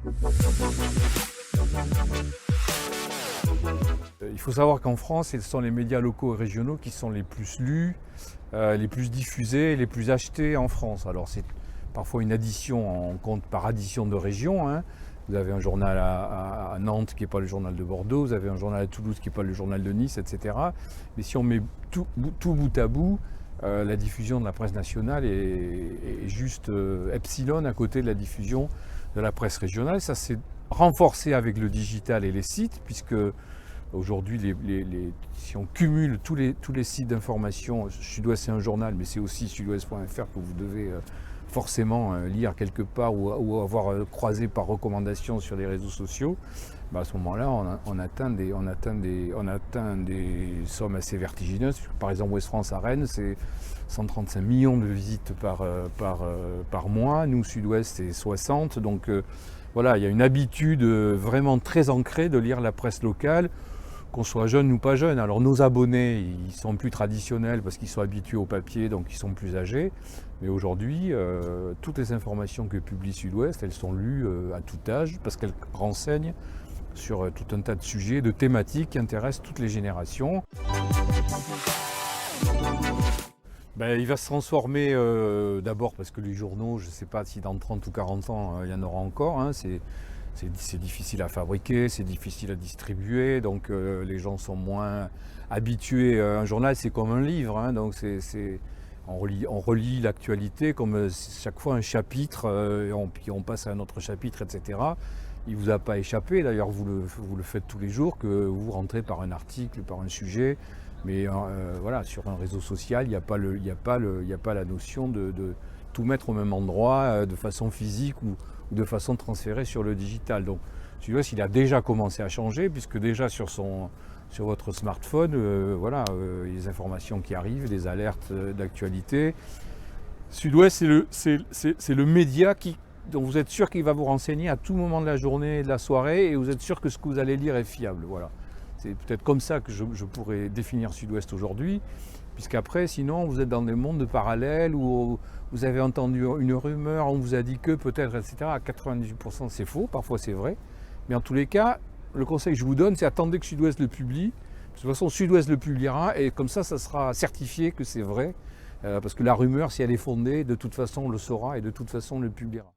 Il faut savoir qu'en France, ce sont les médias locaux et régionaux qui sont les plus lus, les plus diffusés, les plus achetés en France. Alors c'est parfois une addition, on compte par addition de régions, hein. Vous avez un journal à Nantes qui n'est pas le journal de Bordeaux, vous avez un journal à Toulouse qui n'est pas le journal de Nice, etc. Mais si on met tout bout à bout, la diffusion de la presse nationale est juste epsilon à côté de la diffusion de la presse régionale. Ça s'est renforcé avec le digital et les sites, puisque aujourd'hui, si on cumule tous les sites d'information, Sud-Ouest c'est un journal, mais c'est aussi sudouest.fr que vous devez forcément lire quelque part ou avoir croisé par recommandation sur les réseaux sociaux. À ce moment-là, on atteint des sommes assez vertigineuses. Par exemple, Ouest France à Rennes, c'est 135 millions de visites par mois. Nous, Sud-Ouest, c'est 60. Donc voilà, il y a une habitude vraiment très ancrée de lire la presse locale, qu'on soit jeune ou pas jeune. Alors nos abonnés, ils sont plus traditionnels parce qu'ils sont habitués au papier, donc ils sont plus âgés. Mais aujourd'hui, toutes les informations que publie Sud-Ouest, elles sont lues à tout âge parce qu'elles renseignent sur tout un tas de sujets, de thématiques qui intéressent toutes les générations. Il va se transformer d'abord parce que les journaux, je ne sais pas si dans 30 ou 40 ans, il y en aura encore. Hein, c'est difficile à fabriquer, c'est difficile à distribuer, donc les gens sont moins habitués. Un journal, c'est comme un livre, hein, donc on relit l'actualité comme chaque fois un chapitre, puis on passe à un autre chapitre, etc. Il ne vous a pas échappé, d'ailleurs vous le faites tous les jours, que vous rentrez par un article, par un sujet, mais voilà, sur un réseau social, il n'y a pas la notion de tout mettre au même endroit de façon physique ou de façon transférée sur le digital. Donc Sud-Ouest, il a déjà commencé à changer, puisque déjà sur votre smartphone, les informations qui arrivent, les alertes d'actualité. Sud-Ouest, c'est le média dont vous êtes sûr qu'il va vous renseigner à tout moment de la journée et de la soirée, et vous êtes sûr que ce que vous allez lire est fiable. Voilà. C'est peut-être comme ça que je pourrais définir Sud-Ouest aujourd'hui, puisqu'après, sinon, vous êtes dans des mondes parallèles où vous avez entendu une rumeur, on vous a dit que peut-être, etc. À 98%, c'est faux, parfois c'est vrai. Mais en tous les cas, le conseil que je vous donne, c'est attendez que Sud-Ouest le publie. De toute façon, Sud-Ouest le publiera, et comme ça sera certifié que c'est vrai. Parce que la rumeur, si elle est fondée, de toute façon, on le saura et de toute façon, on le publiera.